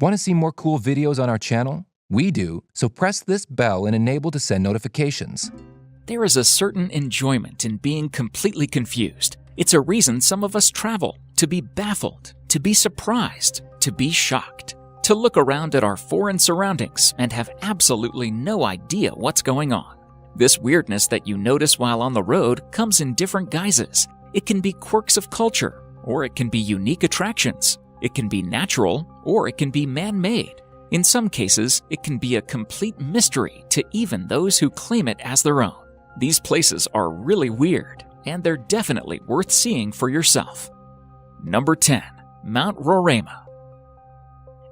Want to see more cool videos on our channel? We do, so press this bell and enable to send notifications. There is a certain enjoyment in being completely confused. It's a reason some of us travel, to be baffled, to be surprised, to be shocked, to look around at our foreign surroundings and have absolutely no idea what's going on. This weirdness that you notice while on the road comes in different guises. It can be quirks of culture, or it can be unique attractions. It can be natural, or it can be man-made. In some cases, it can be a complete mystery to even those who claim it as their own. These places are really weird, and they're definitely worth seeing for yourself. Number 10. Mount Roraima.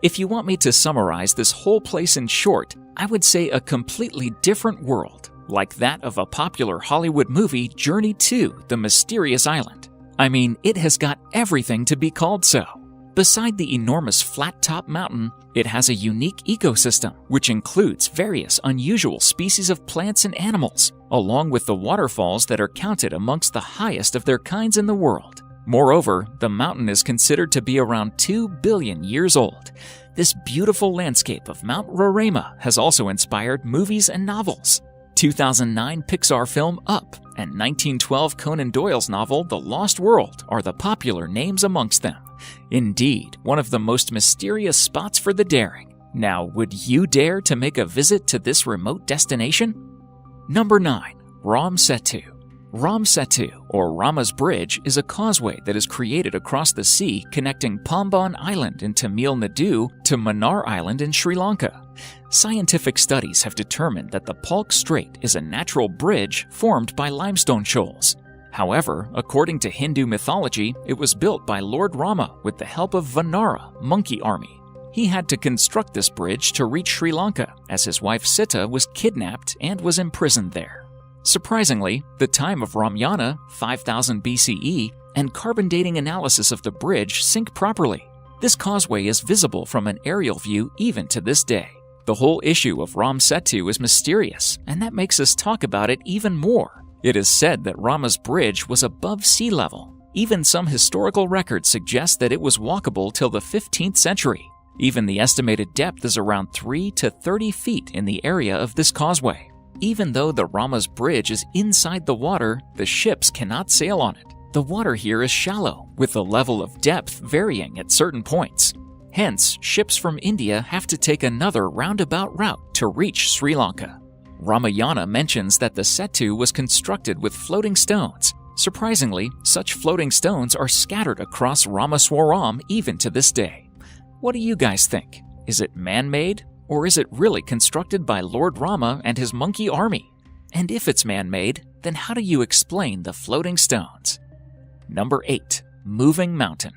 If you want me to summarize this whole place in short, I would say a completely different world, like that of a popular Hollywood movie, Journey to the Mysterious Island. I mean, it has got everything to be called so. Beside the enormous flat-top mountain, it has a unique ecosystem, which includes various unusual species of plants and animals, along with the waterfalls that are counted amongst the highest of their kinds in the world. Moreover, the mountain is considered to be around 2 billion years old. This beautiful landscape of Mount Roraima has also inspired movies and novels. 2009 Pixar film Up and 1912 Conan Doyle's novel The Lost World are the popular names amongst them. Indeed, one of the most mysterious spots for the daring. Now, would you dare to make a visit to this remote destination? Number 9. Ram Setu. Ram Setu, or Rama's Bridge, is a causeway that is created across the sea connecting Pamban Island in Tamil Nadu to Mannar Island in Sri Lanka. Scientific studies have determined that the Palk Strait is a natural bridge formed by limestone shoals. However, according to Hindu mythology, it was built by Lord Rama with the help of Vanara, monkey army. He had to construct this bridge to reach Sri Lanka, as his wife Sita was kidnapped and was imprisoned there. Surprisingly, the time of Ramayana, 5000 BCE, and carbon dating analysis of the bridge sync properly. This causeway is visible from an aerial view even to this day. The whole issue of Ram Setu is mysterious, and that makes us talk about it even more. It is said that Rama's Bridge was above sea level. Even some historical records suggest that it was walkable till the 15th century. Even the estimated depth is around 3 to 30 feet in the area of this causeway. Even though the Rama's Bridge is inside the water, the ships cannot sail on it. The water here is shallow, with the level of depth varying at certain points. Hence, ships from India have to take another roundabout route to reach Sri Lanka. Ramayana mentions that the Setu was constructed with floating stones. Surprisingly, such floating stones are scattered across Ramaswaram even to this day. What do you guys think? Is it man-made, or is it really constructed by Lord Rama and his monkey army? And if it's man-made, then how do you explain the floating stones? Number 8. Moving Mountain.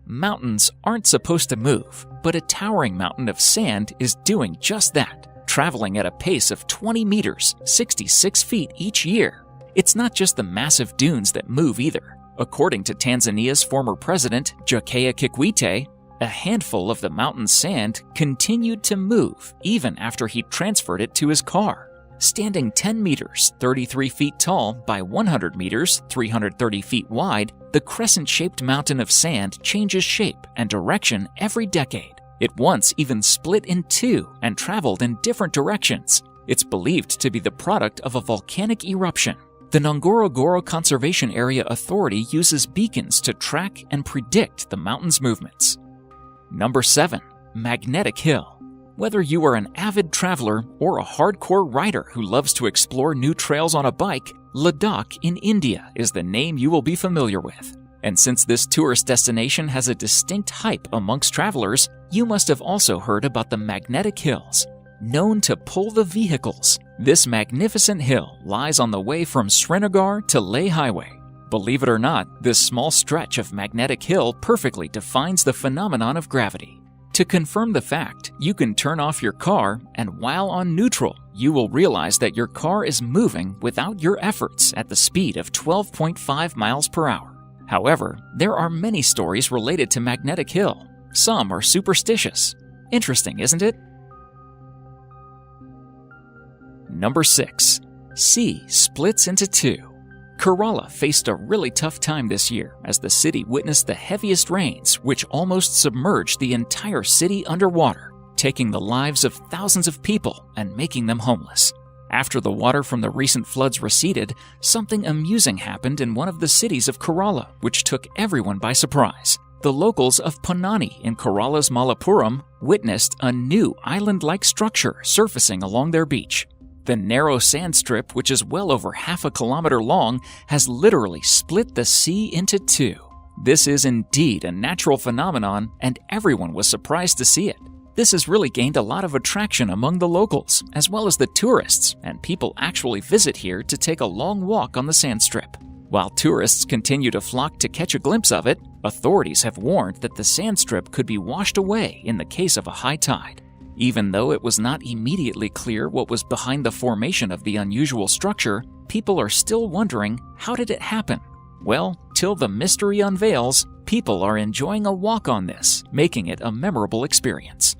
Mountains aren't supposed to move, but a towering mountain of sand is doing just that, traveling at a pace of 20 meters, 66 feet each year. It's not just the massive dunes that move either. According to Tanzania's former president, Jakaya Kikwete, a handful of the mountain's sand continued to move even after he transferred it to his car. Standing 10 meters, 33 feet tall by 100 meters, 330 feet wide, the crescent-shaped mountain of sand changes shape and direction every decade. It once even split in two and traveled in different directions. It's believed to be the product of a volcanic eruption. The Ngorongoro Conservation Area Authority uses beacons to track and predict the mountain's movements. Number 7. Magnetic Hill. Whether you are an avid traveler or a hardcore rider who loves to explore new trails on a bike, Ladakh in India is the name you will be familiar with. And since this tourist destination has a distinct hype amongst travelers, you must have also heard about the Magnetic Hills. Known to pull the vehicles, this magnificent hill lies on the way from Srinagar to Leh Highway. Believe it or not, this small stretch of Magnetic Hill perfectly defines the phenomenon of gravity. To confirm the fact, you can turn off your car, and while on neutral, you will realize that your car is moving without your efforts at the speed of 12.5 miles per hour. However, there are many stories related to Magnetic Hill. Some are superstitious. Interesting, isn't it? Number 6. Sea splits into two. Kerala faced a really tough time this year as the city witnessed the heaviest rains, which almost submerged the entire city underwater, taking the lives of thousands of people and making them homeless. After the water from the recent floods receded, something amusing happened in one of the cities of Kerala, which took everyone by surprise. The locals of Ponnani in Kerala's Malappuram witnessed a new island-like structure surfacing along their beach. The narrow sand strip, which is well over half a kilometer long, has literally split the sea into two. This is indeed a natural phenomenon, and everyone was surprised to see it. This has really gained a lot of attraction among the locals, as well as the tourists, and people actually visit here to take a long walk on the sand strip. While tourists continue to flock to catch a glimpse of it, authorities have warned that the sand strip could be washed away in the case of a high tide. Even though it was not immediately clear what was behind the formation of the unusual structure, people are still wondering, how did it happen? Well, till the mystery unveils, people are enjoying a walk on this, making it a memorable experience.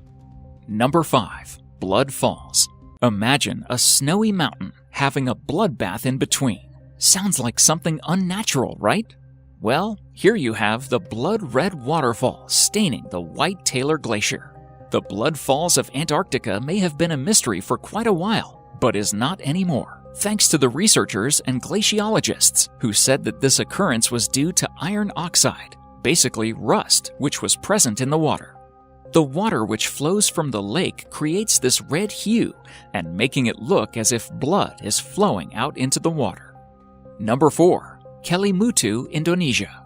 Number 5. Blood Falls. Imagine a snowy mountain having a bloodbath in between. Sounds like something unnatural, right? Well, here you have the blood-red waterfall staining the White Taylor Glacier. The Blood Falls of Antarctica may have been a mystery for quite a while, but is not anymore, thanks to the researchers and glaciologists who said that this occurrence was due to iron oxide, basically rust, which was present in the water. The water which flows from the lake creates this red hue and making it look as if blood is flowing out into the water. Number 4. Kelimutu, Indonesia.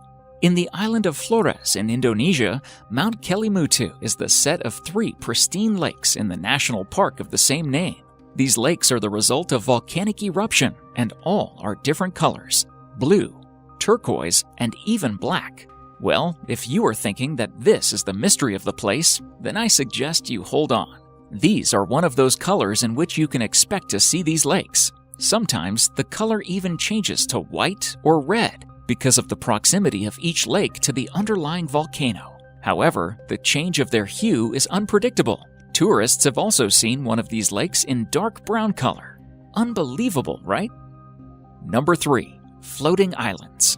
In the island of Flores in Indonesia, Mount Kelimutu is the set of 3 pristine lakes in the national park of the same name. These lakes are the result of volcanic eruption, and all are different colors: blue, turquoise, and even black. Well, if you are thinking that this is the mystery of the place, then I suggest you hold on. These are one of those colors in which you can expect to see these lakes. Sometimes the color even changes to white or red because of the proximity of each lake to the underlying volcano. However, the change of their hue is unpredictable. Tourists have also seen one of these lakes in dark brown color. Unbelievable, right? Number 3. Floating Islands.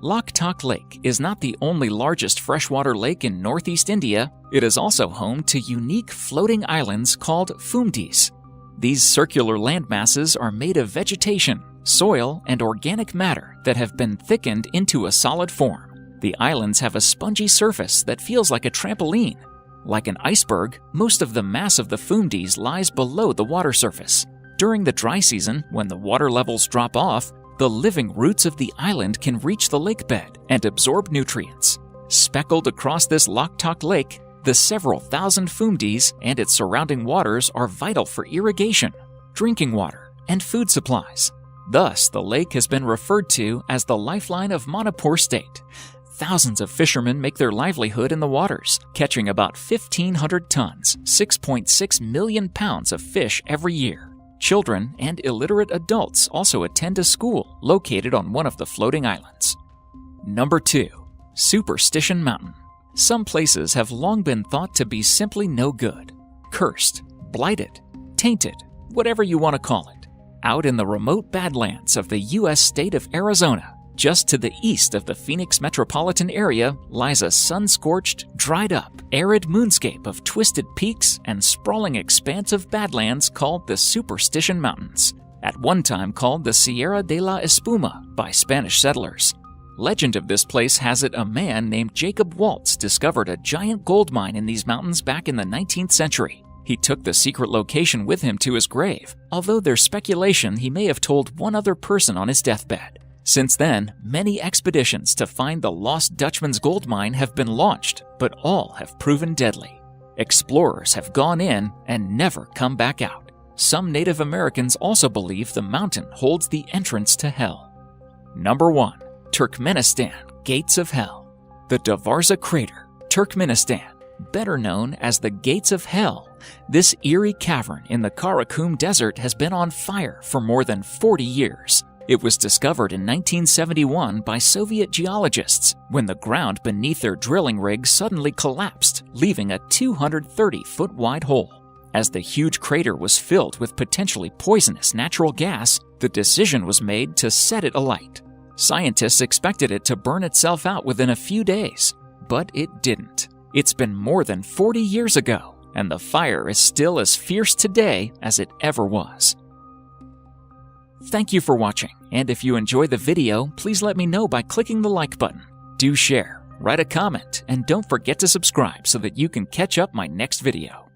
Loktak Lake is not the only largest freshwater lake in northeast India. It is also home to unique floating islands called Fumdis. These circular landmasses are made of vegetation, soil, and organic matter that have been thickened into a solid form. The islands have a spongy surface that feels like a trampoline. Like an iceberg, most of the mass of the Fumdis lies below the water surface. During the dry season, when the water levels drop off, the living roots of the island can reach the lake bed and absorb nutrients. Speckled across this Loktak Lake, the several thousand Fumdis and its surrounding waters are vital for irrigation, drinking water, and food supplies. Thus, the lake has been referred to as the lifeline of Manipur State. Thousands of fishermen make their livelihood in the waters, catching about 1,500 tons, 6.6 million pounds of fish every year. Children and illiterate adults also attend a school located on one of the floating islands. Number 2. Superstition Mountain. Some places have long been thought to be simply no good, cursed, blighted, tainted, whatever you want to call it. Out in the remote Badlands of the U.S. state of Arizona, just to the east of the Phoenix metropolitan area, lies a sun-scorched, dried-up, arid moonscape of twisted peaks and sprawling expanse of badlands called the Superstition Mountains, at one time called the Sierra de la Espuma by Spanish settlers. Legend of this place has it a man named Jacob Waltz discovered a giant gold mine in these mountains back in the 19th century. He took the secret location with him to his grave, although there's speculation he may have told one other person on his deathbed. Since then, many expeditions to find the lost Dutchman's gold mine have been launched, but all have proven deadly. Explorers have gone in and never come back out. Some Native Americans also believe the mountain holds the entrance to hell. Number 1. Turkmenistan, Gates of Hell. The Davarza Crater, Turkmenistan, better known as the Gates of Hell. This eerie cavern in the Karakum Desert has been on fire for more than 40 years. It was discovered in 1971 by Soviet geologists when the ground beneath their drilling rig suddenly collapsed, leaving a 230-foot-wide hole. As the huge crater was filled with potentially poisonous natural gas, the decision was made to set it alight. Scientists expected it to burn itself out within a few days, but it didn't. It's been more than 40 years ago, and the fire is still as fierce today as it ever was. Thank you for watching, and if you enjoy the video, please let me know by clicking the like button. Do share, write a comment, and don't forget to subscribe so that you can catch up my next video.